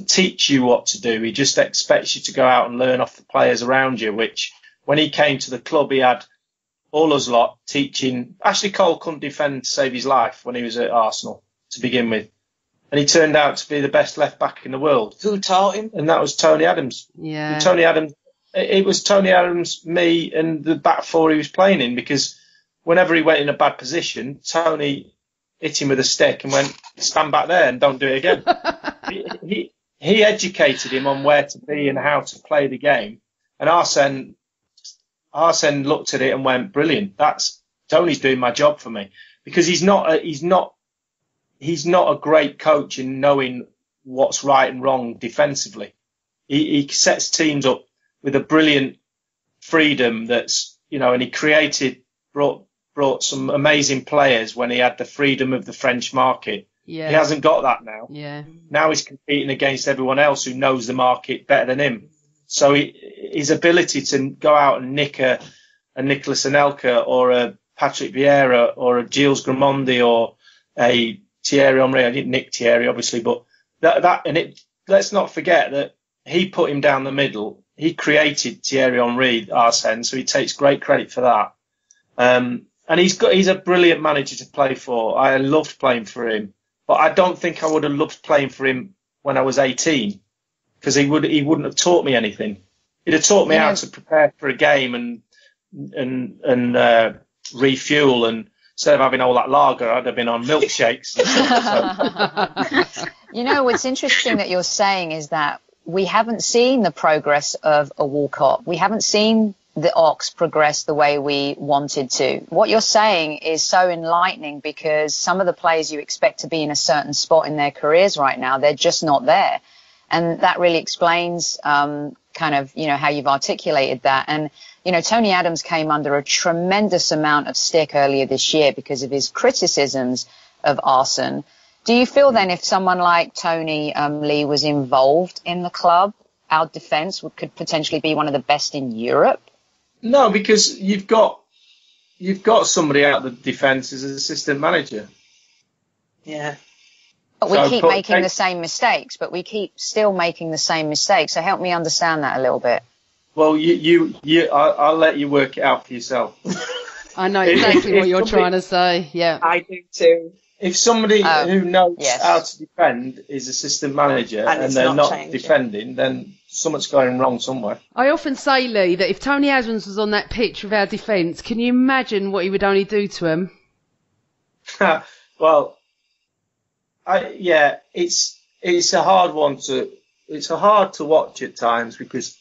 teach you what to do. He just expects you to go out and learn off the players around you, which when he came to the club, he had all us lot teaching. Ashley Cole couldn't defend to save his life when he was at Arsenal to begin with. And he turned out to be the best left back in the world. Who taught him? And that was Tony Adams. Yeah. And Tony Adams, it was Tony Adams, me, and the back four he was playing in, because whenever he went in a bad position, Tony hit him with a stick and went, stand back there and don't do it again. he educated him on where to be and how to play the game. And Arsene looked at it and went, brilliant. Tony's doing my job for me, because he's not a great coach in knowing what's right and wrong defensively. He sets teams up with a brilliant freedom that's, you know, and he brought some amazing players when he had the freedom of the French market. Yeah. He hasn't got that now. Yeah. Now he's competing against everyone else who knows the market better than him. So his ability to go out and nick a Nicolas Anelka or a Patrick Vieira or a Gilles Gramondi or a Thierry Henry. I didn't nick Thierry, obviously, but let's not forget that he put him down the middle. He created Thierry Henry, Arsene, so he takes great credit for that. And he's a brilliant manager to play for. I loved playing for him, but I don't think I would have loved playing for him when I was 18, because he wouldn't have taught me anything. He'd have taught me how to prepare for a game and refuel, and instead of having all that lager, I'd have been on milkshakes. You know, what's interesting that you're saying is that we haven't seen the progress of a Walcott. We haven't seen the Ox progress the way we wanted to. What you're saying is so enlightening, because some of the players you expect to be in a certain spot in their careers right now, they're just not there. And that really explains kind of, you know, how you've articulated that. And, you know, Tony Adams came under a tremendous amount of stick earlier this year because of his criticisms of Arsene. Do you feel then if someone like Tony Lee was involved in the club, our defence could potentially be one of the best in Europe? No, because you've got somebody out of the defence as an assistant manager. Yeah. But we keep making the same mistakes, still making the same mistakes. So help me understand that a little bit. Well, I'll let you work it out for yourself. I know exactly what you're trying to say. Yeah, I do too. If somebody who knows how to defend is assistant manager and they're not defending, then something's going wrong somewhere. I often say, Lee, that if Tony Adams was on that pitch with our defence, can you imagine what he would only do to him? Well, it's a hard one it's hard to watch at times, because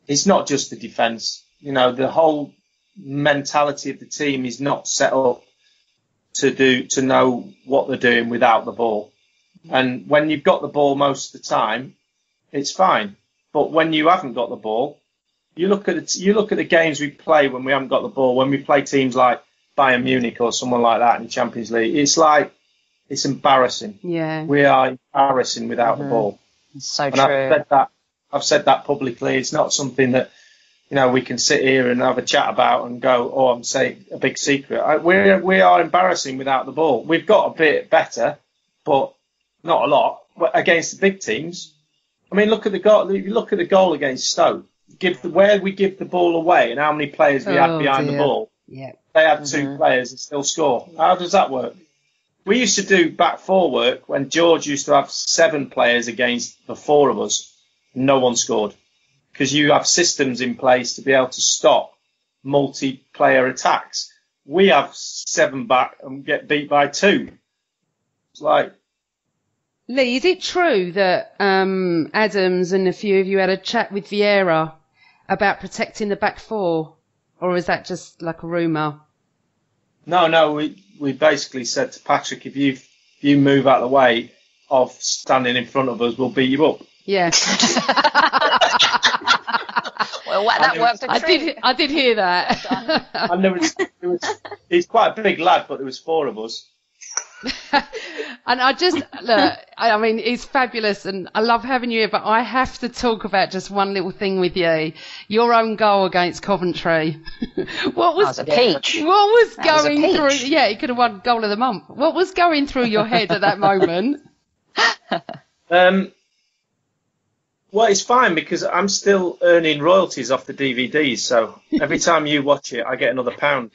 it's not just the defence. You know, the whole mentality of the team is not set up to know what they're doing without the ball. And when you've got the ball most of the time, it's fine. But when you haven't got the ball, you look at the games we play when we haven't got the ball. When we play teams like Bayern Munich or someone like that in the Champions League, it's embarrassing. Yeah, we are embarrassing without the ball. It's so and true. I've said that publicly. It's not something that, you know, we can sit here and have a chat about and go, oh, I'm saying a big secret. We are embarrassing without the ball. We've got a bit better, but not a lot against the big teams. I mean, look at the goal. If you look at the goal against Stoke, where we give the ball away and how many players we had behind the ball. Yeah, they had two players and still score. How does that work? We used to do back four work when George used to have 7 players against the 4 of us. No one scored, because you have systems in place to be able to stop multiplayer attacks. We have 7 back and get beat by 2. It's like... Lee, is it true that Adams and a few of you had a chat with Vieira about protecting the back 4? Or is that just like a rumour? No, we basically said to Patrick, if you move out of the way of standing in front of us, we'll beat you up. Yeah. Well, that worked a treat. I did hear that. And he's quite a big lad, but there was 4 of us. And I just, look, I mean, it's fabulous and I love having you here, but I have to talk about just one little thing with you. Your own goal against Coventry. What was a peach. What was going through? Yeah, you could have won goal of the month. What was going through your head at that moment? Well, it's fine because I'm still earning royalties off the DVDs, so every time you watch it, I get another £1.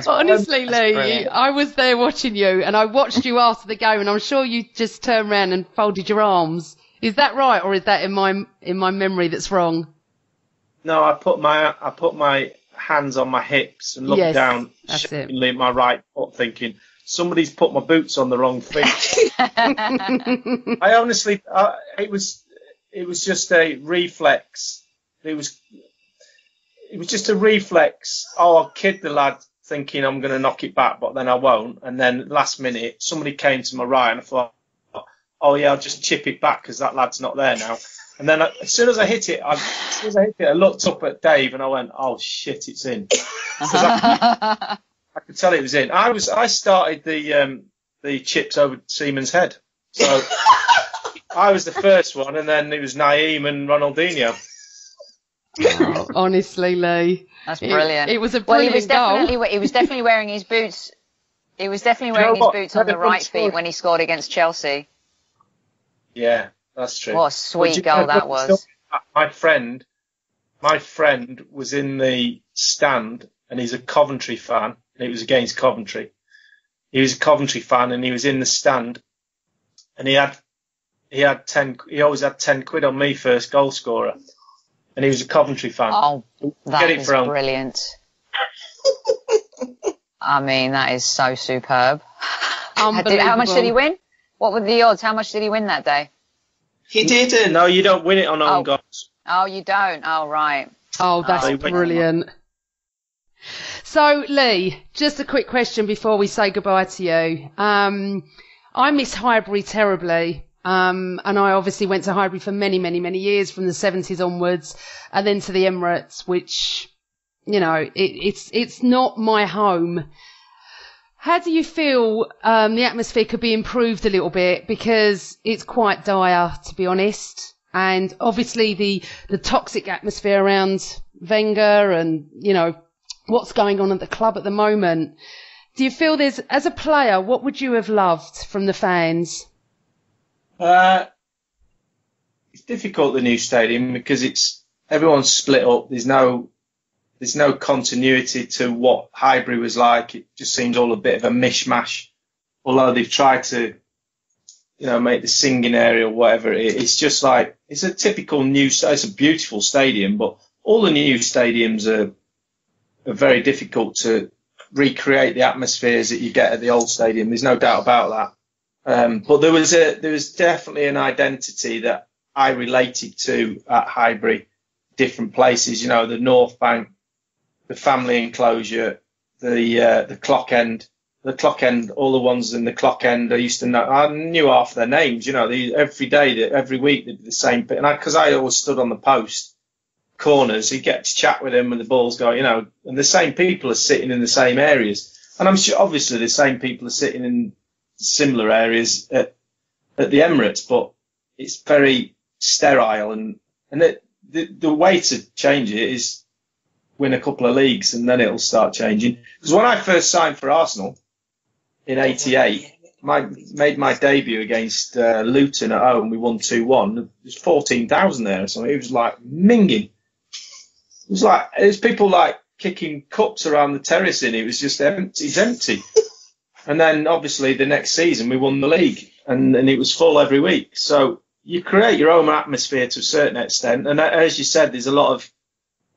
Honestly, Lee, I was there watching you, and I watched you after the game, and I'm sure you just turned around and folded your arms. Is that right, or is that in my memory that's wrong? No, I put my hands on my hips and looked down shakingly at my right foot, thinking, somebody's put my boots on the wrong feet. I honestly, it was just a reflex. It was just a reflex. Oh, I'll kid the lad thinking I'm going to knock it back, but then I won't. And then last minute, somebody came to my right and I thought, oh yeah, I'll just chip it back because that lad's not there now. And then as soon as I hit it, I looked up at Dave and I went, oh shit, it's in. I could tell it was in. I started the chips over Simon's head. So I was the first one, and then it was Naeem and Ronaldinho. Oh, honestly, Lee, that's brilliant. It was a brilliant goal. He was definitely wearing his boots. He was definitely wearing his boots on the right feet when he scored against Chelsea. Yeah, that's true. What a sweet goal that was. My friend was in the stand, and he's a Coventry fan. And it was against Coventry. He was a Coventry fan, and he was in the stand, and he always had 10 quid on me first goal scorer, and he was a Coventry fan. Oh, that is brilliant. I mean, that is so superb. How much did he win? What were the odds? How much did he win that day? He didn't. No, you don't win it on own goals. Oh, you don't? Oh, right. Oh, that's brilliant. So, Lee, just a quick question before we say goodbye to you. I miss Highbury terribly. And I obviously went to Highbury for many, many, many years, from the 70s onwards, and then to the Emirates, which, you know, it's not my home. How do you feel the atmosphere could be improved a little bit? Because it's quite dire, to be honest. And obviously the toxic atmosphere around Wenger and, you know, what's going on at the club at the moment. Do you feel as a player, what would you have loved from the fans? It's difficult, the new stadium, because everyone's split up. There's no continuity to what Highbury was like. It just seems all a bit of a mishmash. Although they've tried to, you know, make the singing area or whatever. It's just like, it's a typical it's a beautiful stadium, but all the new stadiums are very difficult to recreate the atmospheres that you get at the old stadium. There's no doubt about that. But there was definitely an identity that I related to at Highbury, different places, you know, the North Bank, the family enclosure, the clock end, all the ones in the clock end. I knew half their names, you know, every week they'd be the same. And because I always stood on the post corners, you get to chat with them when the ball's going, you know, and the same people are sitting in the same areas. And I'm sure obviously the same people are sitting in similar areas at the Emirates, but it's very sterile. And the way to change it is win a couple of leagues, and then it'll start changing. Because when I first signed for Arsenal in '88, made my debut against Luton at home, we won 2-1. There's 14,000 there or something. It was like minging. There's people like kicking cups around the terrace in. It was just empty. It's empty. And then obviously the next season we won the league, and it was full every week. So you create your own atmosphere to a certain extent. And as you said, there's a lot of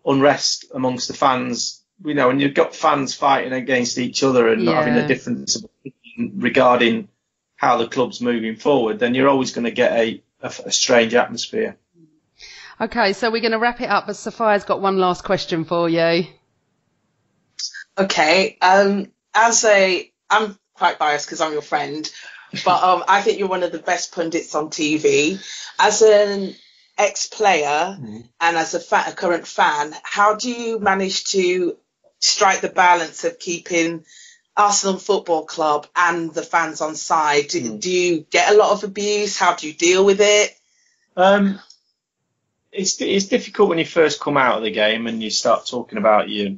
unrest amongst the fans. You know, and you've got fans fighting against each other and not having a difference of opinion regarding how the club's moving forward, then you're always going to get a strange atmosphere. Okay, so we're going to wrap it up, but Sophia's got one last question for you. Okay, I'm quite biased because I'm your friend, but I think you're one of the best pundits on TV. As an ex-player and as a current fan, how do you manage to strike the balance of keeping Arsenal Football Club and the fans on side? Do you get a lot of abuse? How do you deal with it? It's difficult when you first come out of the game and you start talking about your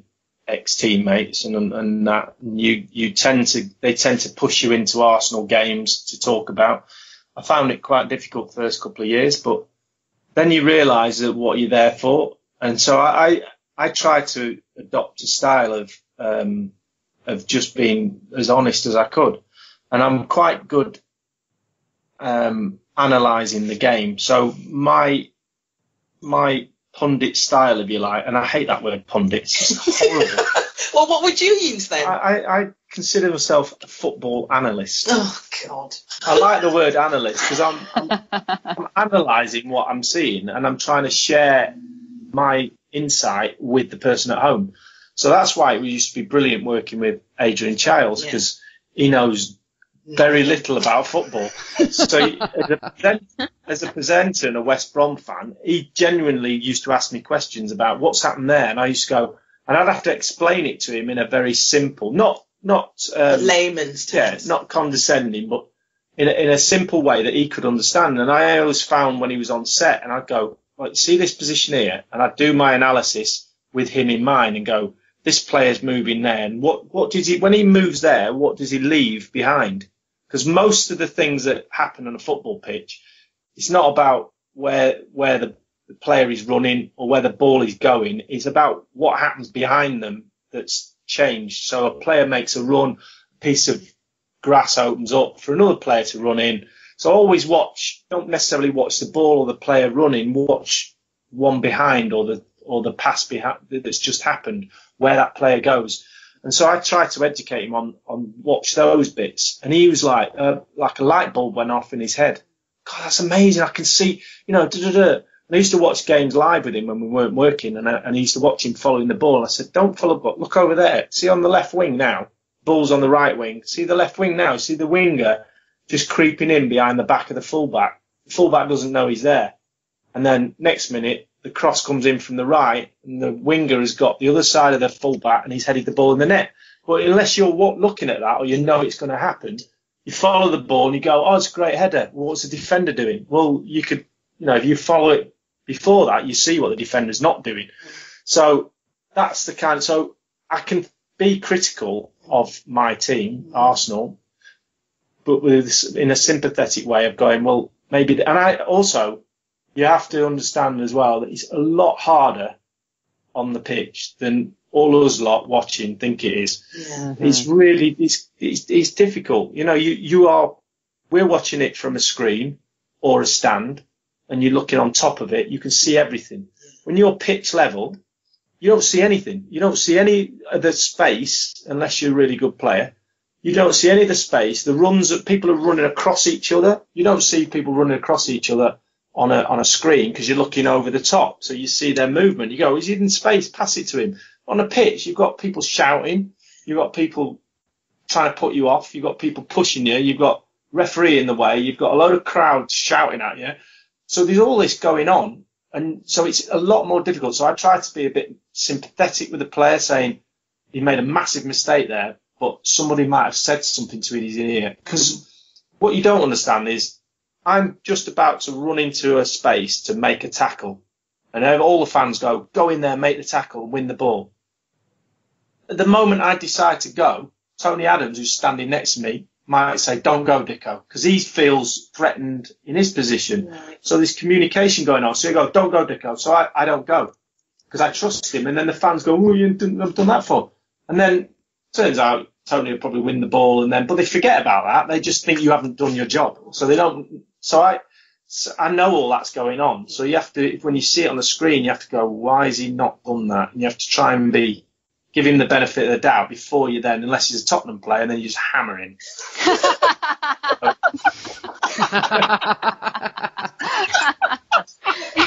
ex-teammates and that. They tend to push you into Arsenal games to talk about. I found it quite difficult the first couple of years, but then you realise that what you're there for. And so I try to adopt a style of just being as honest as I could. And I'm quite good analysing the game. So my pundit style, if you like, and I hate that word pundit. It's horrible. Well, what would you use then? I consider myself a football analyst. Oh, God. I like the word analyst because I'm analysing what I'm seeing and I'm trying to share my insight with the person at home. So that's why it used to be brilliant working with Adrian Chiles, because he knows very little about football. So as a presenter and a West Brom fan, he genuinely used to ask me questions about what's happened there, and I used to go, and I'd have to explain it to him in a very simple, not layman's terms, not condescending, but in a simple way that he could understand. And I always found when he was on set, and I'd go, like, see this position here, and I'd do my analysis with him in mind and go, this player's moving there, and what does he, when he moves there, what does he leave behind? Because most of the things that happen on a football pitch, it's not about where the player is running or where the ball is going. It's about what happens behind them that's changed. So a player makes a run, a piece of grass opens up for another player to run in. So always don't necessarily watch the ball or the player running, watch one behind or the pass behind that's just happened, where that player goes. And so I tried to educate him on watch those bits. And he was like a light bulb went off in his head. God, that's amazing. I can see, And I used to watch games live with him when we weren't working, and I used to watch him following the ball. I said, don't follow the ball. Look over there. See on the left wing now. Ball's on the right wing. See the left wing now. See the winger just creeping in behind the back of the fullback. The fullback doesn't know he's there. And then next minute, the cross comes in from the right, and the winger has got the other side of the fullback, and he's headed the ball in the net. But unless you're looking at that, or you know it's going to happen, you follow the ball and you go, oh, it's a great header. Well, what's the defender doing? Well, you could, if you follow it before that, you see what the defender's not doing. So that's the kind. So I can be critical of my team, Arsenal, but in a sympathetic way of going, well, maybe. And I also, you have to understand as well that it's a lot harder on the pitch than all us lot watching think it is. Yeah. It's really, it's difficult. We're watching it from a screen or a stand, and you're looking on top of it. You can see everything. When you're pitch level, you don't see anything. You don't see any of the space unless you're a really good player. You don't see any of the space. The runs that people are running across each other. You don't see people running across each other on a screen because you're looking over the top. So you see their movement. You go, is he in space? Pass it to him. On a pitch, you've got people shouting. You've got people trying to put you off. You've got people pushing you. You've got referee in the way. You've got a load of crowds shouting at you. So there's all this going on. And so it's a lot more difficult. So I try to be a bit sympathetic with the player, saying he made a massive mistake there, but somebody might have said something to his ear. Because what you don't understand is I'm just about to run into a space to make a tackle. And all the fans go in there, make the tackle, and win the ball. At the moment I decide to go, Tony Adams, who's standing next to me, might say, don't go, Dicko, because he feels threatened in his position. Right. So there's communication going on. So you go, don't go, Dicko. So I don't go because I trust him. And then the fans go, oh, you didn't have done that for. And then turns out Tony will probably win the ball, but they forget about that. They just think you haven't done your job. So they don't. So I know all that's going on. So you have to, when you see it on the screen, you have to go, why has he not done that? And you have to try and give him the benefit of the doubt before you then, unless he's a Tottenham player, and then you just hammer him.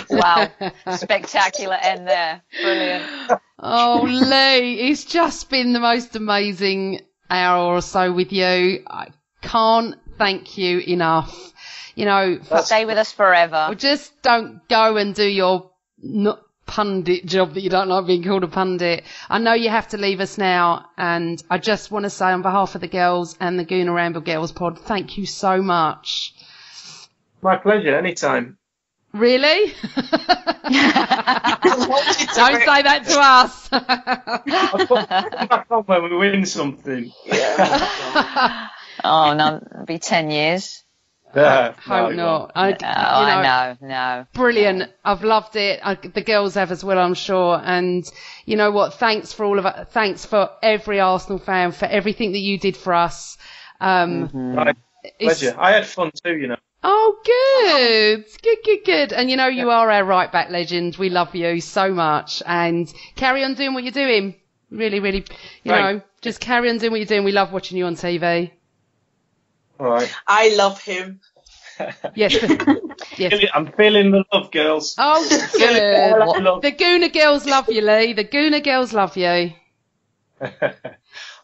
Wow. Spectacular end there. Brilliant. Oh, Lee, it's just been the most amazing hour or so with you. I can't thank you enough. Stay with us forever. Just don't go and do your pundit job that you don't like being called a pundit. I know you have to leave us now, and I just want to say on behalf of the girls and the Gooner Ramble Girls pod, thank you so much. My pleasure, anytime. Really? Don't say that to us. I'll put back on when we win something. Yeah. Oh, no, it'll be 10 years. Hope not. I know. Brilliant. I've loved it. The girls have as well, I'm sure. And you know what? Thanks for all of it. Thanks for every Arsenal fan for everything that you did for us. My pleasure. I had fun too, you know. Oh, good. And you know, you are our right back legend. We love you so much. And carry on doing what you're doing. Really, you know, just carry on doing what you're doing. We love watching you on TV. All right. I love him. Yes. I'm feeling the love, girls. Oh, good. The Gooner girls love you, Lee. The Gooner girls love you.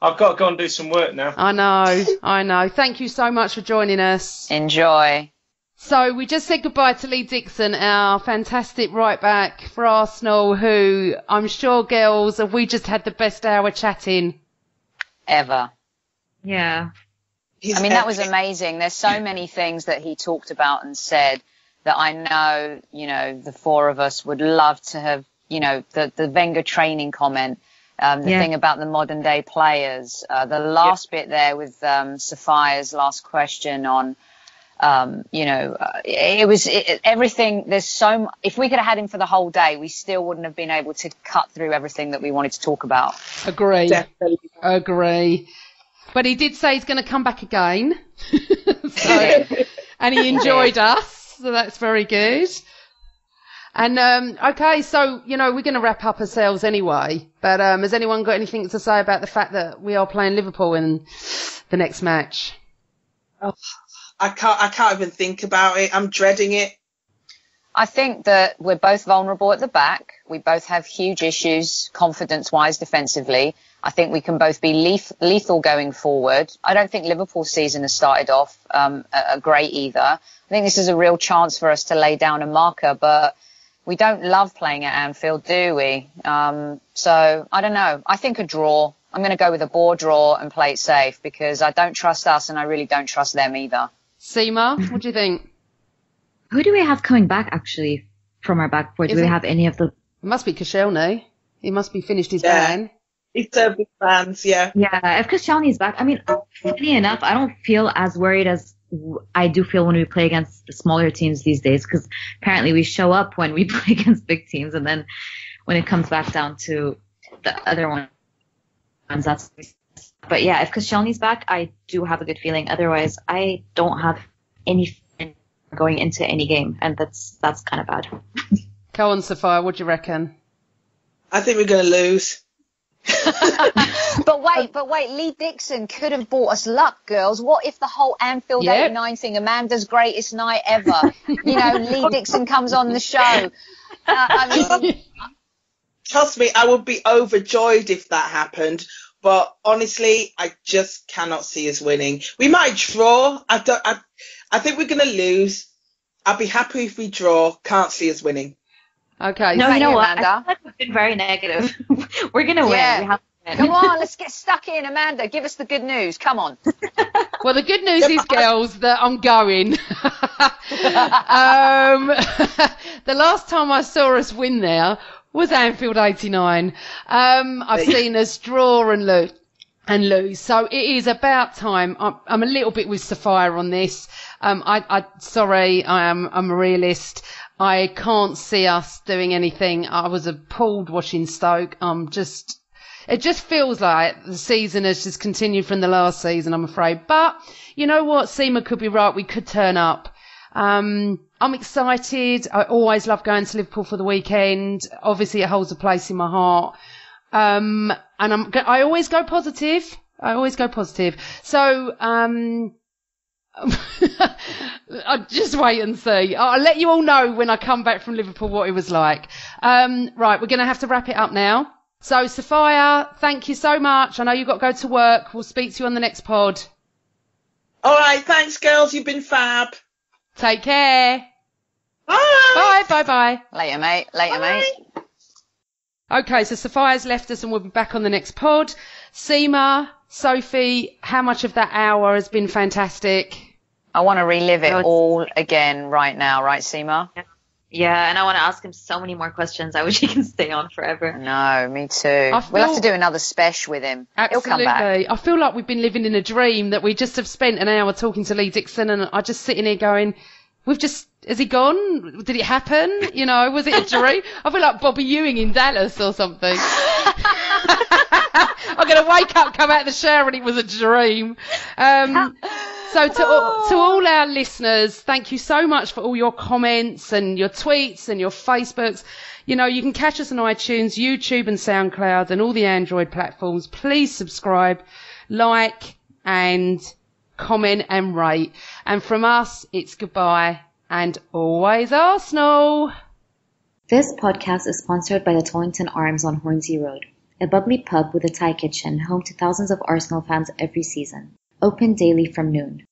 I've got to go and do some work now. I know. Thank you so much for joining us. Enjoy. So we just said goodbye to Lee Dixon, our fantastic right back for Arsenal, who I'm sure, girls, have we just had the best hour chatting ever. Yeah. That was amazing. There's so many things that he talked about and said that I know, you know, the four of us would love to have, you know, the Wenger training comment, thing about the modern day players, the last bit there with Sophia's last question on, everything. There's if we could have had him for the whole day, we still wouldn't have been able to cut through everything that we wanted to talk about. Agree. But he did say he's going to come back again. And he enjoyed us, so that's very good. And, okay, so, you know, we're going to wrap up ourselves anyway. But has anyone got anything to say about the fact that we are playing Liverpool in the next match? Oh, I can't even think about it. I'm dreading it. I think that we're both vulnerable at the back. We both have huge issues, confidence-wise, defensively. I think we can both be lethal going forward. I don't think Liverpool's season has started off great either. I think this is a real chance for us to lay down a marker, but we don't love playing at Anfield, do we? So, I don't know. I think a draw. I'm going to go with a bore draw and play it safe because I don't trust us and I really don't trust them either. Sima, what do you think? Who do we have coming back, actually, from our back four? Do we have any of the... It must be Koscielny. He must be finished his ban. He's big fans, yeah. Yeah, if Koscielny's back, I mean, funny enough, I don't feel as worried as I do feel when we play against the smaller teams these days, because apparently we show up when we play against big teams, and then when it comes back down to the other ones, that's... But yeah, if Koscielny's back, I do have a good feeling. Otherwise, I don't have any feeling going into any game, and that's kind of bad. Go on, Sophia, what do you reckon? I think we're going to lose. But wait, Lee Dixon could have brought us luck, girls. What if the whole Anfield 89 thing, Amanda's greatest night ever, you know, Lee Dixon comes on the show. Trust me, I would be overjoyed if that happened. But honestly, I just cannot see us winning. We might draw. I think we're going to lose. I'll be happy if we draw. Can't see us winning. Okay. No, you know what? Amanda? I feel like we've been very negative. We're going to win. We have to win. Come on, let's get stuck in, Amanda. Give us the good news. Come on. Well, the good news is, girls, that I'm going. The last time I saw us win there was Anfield 89. I've seen us draw and lose. So it is about time. I'm a little bit with Sophia on this. I'm a realist. I can't see us doing anything. I was appalled watching Stoke. It just feels like the season has just continued from the last season, I'm afraid. But you know what? Sima could be right. We could turn up. I'm excited. I always love going to Liverpool for the weekend. Obviously, it holds a place in my heart. And I always go positive. So, I'll just wait and see. I'll let you all know when I come back from Liverpool what it was like. Right, we're going to have to wrap it up now. So, Sophia, thank you so much. I know you've got to go to work. We'll speak to you on the next pod. All right, thanks, girls. You've been fab. Take care. Bye. Bye. Later, mate. Okay, so Sophia's left us and we'll be back on the next pod. Sima, Sophie, how much of that hour has been fantastic? I want to relive it all again right now, right, Sima? Yeah, and I want to ask him so many more questions. I wish he can stay on forever. No, me too. We'll have to do another special with him. Absolutely. He'll come back. I feel like we've been living in a dream, that we just have spent an hour talking to Lee Dixon, and I just sitting here going, has he gone? Did it happen? You know, was it a dream? I feel like Bobby Ewing in Dallas or something. I'm going to wake up, come out of the shower, and it was a dream. So to all our listeners, thank you so much for all your comments and your tweets and your Facebooks. You know, you can catch us on iTunes, YouTube and SoundCloud and all the Android platforms. Please subscribe, like and comment and rate. And from us, it's goodbye and always Arsenal. This podcast is sponsored by the Tollington Arms on Hornsey Road, a bubbly pub with a Thai kitchen, home to thousands of Arsenal fans every season. Open daily from noon.